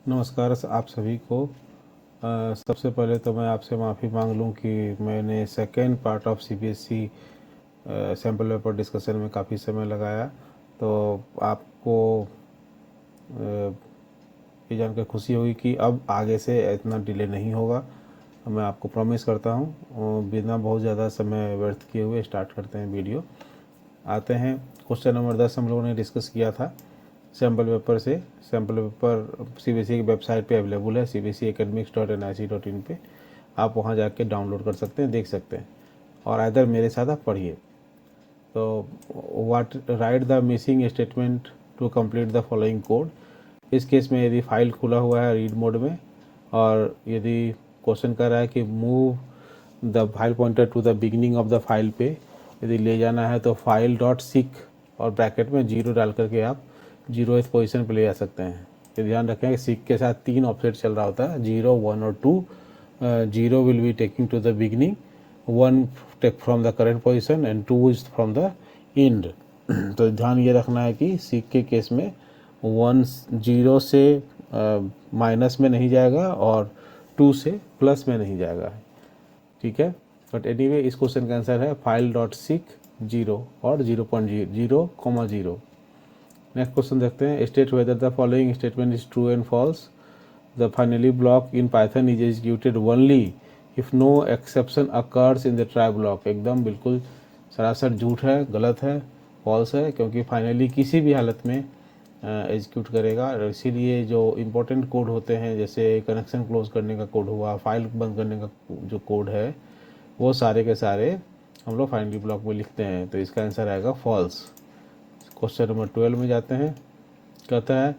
नमस्कार आप सभी को। सबसे पहले तो मैं आपसे माफ़ी मांग लूँ कि मैंने second part of CBSE sample paper discussion में काफ़ी समय लगाया। तो आपको ये जानकर खुशी होगी कि अब आगे से इतना डिले नहीं होगा, मैं आपको प्रॉमिस करता हूँ। बिना बहुत ज़्यादा समय व्यर्थ किए हुए स्टार्ट करते हैं वीडियो। आते हैं क्वेश्चन नंबर 10 हम लोगों ने डिस्कस किया था सैम्पल पेपर से। सैम्पल पेपर सीबीएसई की वेबसाइट पे अवेलेबल है, cbseacademics.nic.in पे। आप वहाँ जाके डाउनलोड कर सकते हैं, देख सकते हैं, और इधर मेरे साथ आप पढ़िए। तो what write the missing statement to complete the following code. इस केस में यदि फाइल खुला हुआ है रीड मोड में, और यदि क्वेश्चन कर रहा है कि move the file pointer to the beginning of the file पे यदि ले जाना है, तो फाइल डॉट सिक और ब्रैकेट में 0 डाल करके आप 0th पोजीशन पे ले जा सकते हैं। तो ध्यान रखें कि सिक के साथ 3 ऑफसेट चल रहा होता है, 0, 1 और 2। 0 will be taking to the beginning, 1 take from the current position and 2 is from the end. तो ध्यान ये रखना है कि सिक के केस में 1 0 से माइनस में नहीं जाएगा और 2 से प्लस में नहीं जाएगा, ठीक है। बट एनीवे इस क्वेश्चन का आंसर है फाइल डॉट सिक 0 और 0.0, 0,0। नेक्स्ट क्वेश्चन देखते हैं। State whether the following statement is true and false. The finally block in Python is executed only if no exception occurs in the try block. एकदम बिल्कुल सरासर झूठ है, गलत है, फॉल्स है, क्योंकि फाइनली किसी भी हालत में एग्जीक्यूट करेगा। इसीलिए जो इम्पोर्टेंट कोड होते हैं, जैसे कनेक्शन क्लोज करने का कोड हुआ, फाइल बंद करने का जो कोड है, वो सारे के सारे हम लोग फाइनली ब्लॉक में लिखते हैं। तो इसका आंसर आएगा फॉल्स। क्वेश्चन नंबर 12 में जाते हैं। कहता है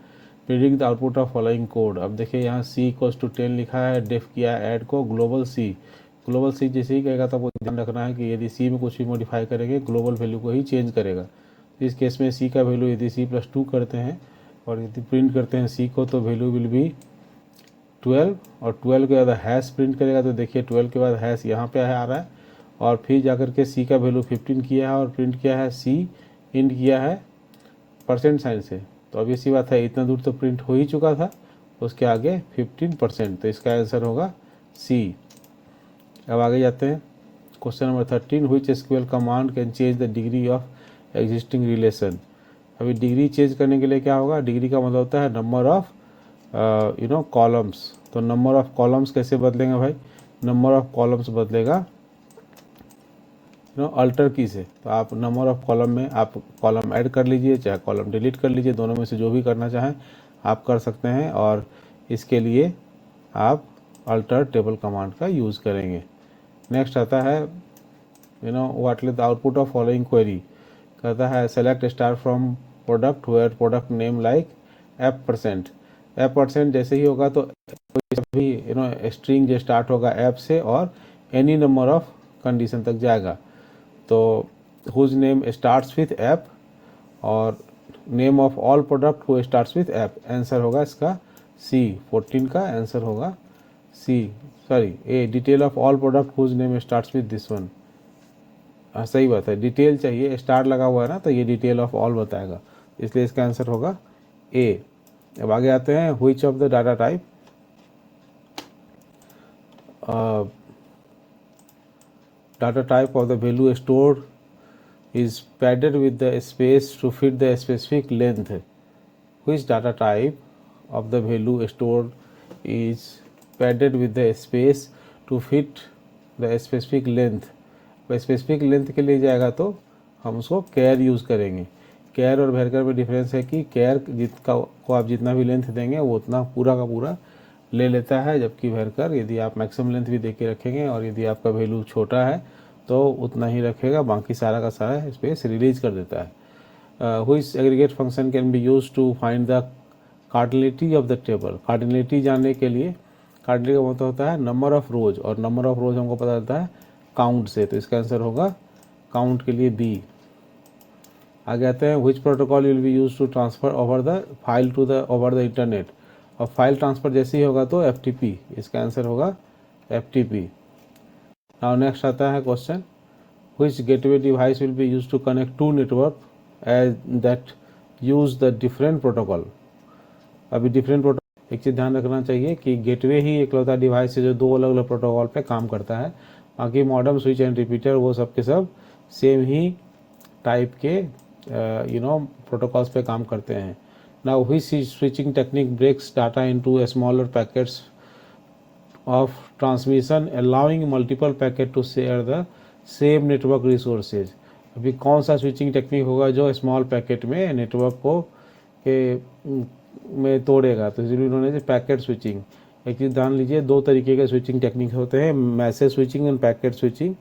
predict the output of following code. अब देखिए यहाँ C = 10 लिखा है, डेफ किया है ऐड को ग्लोबल C जैसे ही कहेगा तो आपको ध्यान रखना है कि यदि C में कुछ भी मॉडिफाई करेंगे ग्लोबल वैल्यू को ही चेंज करेगा। तो इस केस में C का वैल्यू यदि C+2 करते हैं और यदि प्रिंट करते हैं C को, तो वैल्यू विल बी 12, और 12 के बाद हैश प्रिंट करेगा। तो देखिए 12 के बाद हैश यहाँ पे आ रहा है, और फिर जाकर के C का वैल्यू 15 किया है और प्रिंट किया है C इंड किया है परसेंट साइन से। तो अब इसी बात है, इतना दूर तो प्रिंट हो ही चुका था, उसके आगे 15%। तो इसका आंसर होगा C। अब आगे जाते हैं। Question number 13 which SQL command can change the degree of existing relation. अभी डिग्री चेंज करने के लिए क्या होगा, डिग्री का मतलब होता है नंबर ऑफ कॉलम्स। तो नंबर ऑफ कॉलम्स कैसे बदलेंगे भाई, नंबर ऑफ कॉलम्स बदलेगा अल्टर की से। तो आप नंबर ऑफ कॉलम में आप कॉलम ऐड कर लीजिए, चाहे कॉलम डिलीट कर लीजिए, दोनों में से जो भी करना चाहें आप कर सकते हैं, और इसके लिए आप अल्टर टेबल कमांड का यूज़ करेंगे। नेक्स्ट आता है what is the output of following query. कहता है select star from product where product name like F%। F% जैसे ही होगा तो भी स्ट्रिंग जो स्टार्ट होगा ऐप से और एनी नंबर ऑफ कंडीशन तक जाएगा। तो whose name starts with app और name of all product who starts with app. Answer होगा इसका C। 14 का आंसर होगा C, sorry A। Detail of all product whose name starts with this one. सही बात है, डिटेल चाहिए, स्टार लगा हुआ है ना, तो ये डिटेल ऑफ ऑल बताएगा, इसलिए इसका आंसर होगा A। अब आगे आते हैं। Which of the data type of the value stored is padded with the space to fit the specific length. Which data type of the value stored is padded with the space to fit the specific length। Specific length के लिए जाएगा तो हम उसको कैर use करेंगे। कैर और वेरकर में difference है कि कैर को आप जितना भी लेंथ देंगे वो उतना पूरा का पूरा ले लेता है, जबकि वेरकर यदि आप मैक्सिमम लेंथ भी दे के रखेंगे और यदि आपका वैल्यू छोटा है तो उतना ही रखेगा, बाकी सारा का सारा स्पेस रिलीज कर देता है। Which aggregate function can be use to find the cardinality of the table. Cardinality जानने के लिए, कार्डिनलिटी का मतलब होता है नंबर ऑफ रोज, और नंबर ऑफ रोज हमको पता चलता है काउंट से। तो इसका आंसर होगा काउंट के लिए B। आगे आते हैं। Which protocol will be use to transfer over the file to the over the internet. और फाइल ट्रांसफर जैसे ही होगा तो FTP। इसका आंसर होगा FTP। नाउ नेक्स्ट आता है question. Which gateway device will be use to connect to network as that use the different protocol. अभी डिफरेंट प्रोटोकॉल एक चीज़ ध्यान रखना चाहिए कि गेटवे ही एकलौता डिवाइस है जो 2 अलग अलग प्रोटोकॉल पे काम करता है। बाकी मॉडेम, स्विच एंड रिपीटर वो सब के सब सेम ही टाइप के प्रोटोकॉल्स पे काम करते हैं। Now which switching technique breaks data into smaller packets of transmission allowing multiple packet to share the same network resources। अभी कौन सा स्विचिंग टेक्निक होगा जो स्मॉल पैकेट में नेटवर्क को में तोड़ेगा, तो इसलिए उन्होंने पैकेट स्विचिंग। एक चीज़ ध्यान लीजिए, 2 तरीके के स्विचिंग टेक्निक होते हैं, message switching end packet switching.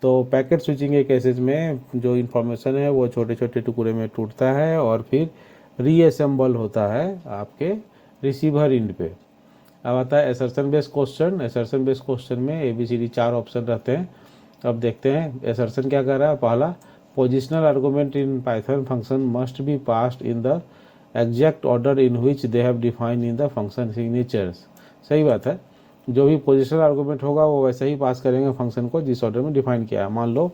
तो पैकेट स्विचिंग के केसेस में जो इन्फॉर्मेशन है वो छोटे छोटे टुकड़े में टूटता है और फिर रीअसेंबल होता है आपके रिसीवर इंड पे। अब आता है assertion based question. Assertion based question में ABCD 4 ऑप्शन रहते हैं। अब देखते हैं असर्शन क्या कर रहा है। पहला, positional argument in Python function must be passed in the exact order in which they have defined in the function signatures. सही बात है, जो भी पोजिशनल आर्गूमेंट होगा वो वैसे ही पास करेंगे फंक्शन को जिस ऑर्डर में डिफाइन किया है। मान लो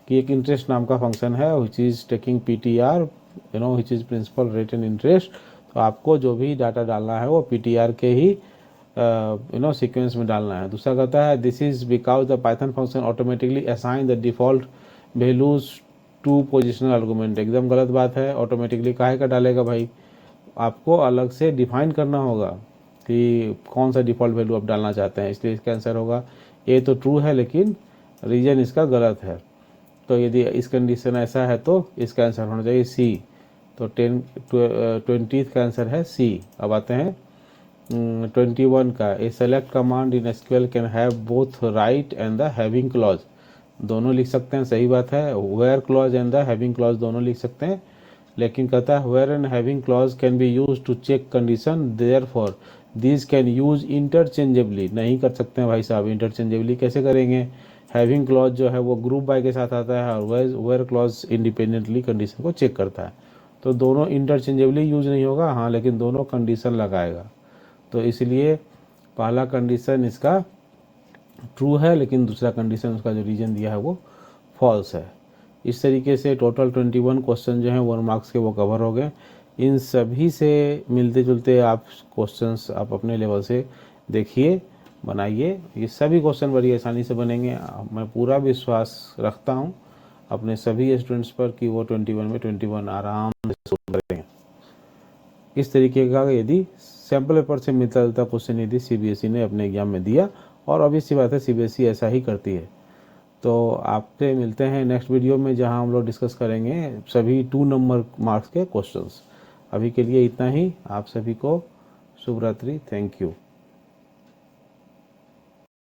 कि एक इंटरेस्ट नाम का फंक्शन है which is taking PTR which is principal rate and interest. तो आपको जो भी डाटा डालना है वो PTR के ही सीक्वेंस में डालना है। दूसरा कहता है this is because the Python function automatically assign the default values to positional argument. एकदम गलत बात है, ऑटोमेटिकली काहे का डालेगा भाई, आपको अलग से डिफाइन करना होगा कि कौन सा डिफ़ॉल्ट वैल्यू आप डालना चाहते हैं। इसलिए इसका आंसर होगा ए। तो ट्रू है लेकिन रीजन इसका गलत है। तो यदि इस कंडीशन ऐसा है तो इसका आंसर होना चाहिए सी। तो 20th का आंसर है सी। अब आते हैं 21 का। A select command in SQL can have both right and the having clause. दोनों लिख सकते हैं, सही बात है। Where clause and the having clause दोनों लिख सकते हैं, लेकिन कहता है where and having clause can be use to check condition therefore this can use interchangeably. नहीं कर सकते हैं भाई साहब, इंटरचेंजेबली कैसे करेंगे। हैविंग क्लॉज जो है वो ग्रुप बाय के साथ आता है और वेयर क्लॉज इंडिपेंडेंटली कंडीशन को चेक करता है। तो दोनों इंटरचेंजेबली यूज नहीं होगा, हाँ, लेकिन दोनों कंडीशन लगाएगा। तो इसलिए पहला कंडीशन इसका ट्रू है लेकिन दूसरा कंडीशन उसका जो रीजन दिया है वो फॉल्स है। इस तरीके से टोटल 21 क्वेश्चन जो हैं 1 मार्क्स के वो कवर हो गए। इन सभी से मिलते जुलते आप क्वेश्चंस आप अपने लेवल से देखिए, बनाइए। ये सभी क्वेश्चन बड़ी आसानी से बनेंगे। मैं पूरा विश्वास रखता हूँ अपने सभी स्टूडेंट्स पर कि वो 21 में 21 आराम से सोल्व करेंगे। इस तरीके का यदि सैम्पल पेपर से मिलता जुलता क्वेश्चन यदि CBSE ने अपने एग्जाम में दिया, और ऑब्वियसली बात है CBSE ऐसा ही करती है। तो आपसे मिलते हैं नेक्स्ट वीडियो में जहां हम लोग डिस्कस करेंगे सभी 2 नंबर मार्क्स के क्वेश्चंस। अभी के लिए इतना ही। आप सभी को शुभ रात्रि। Thank you.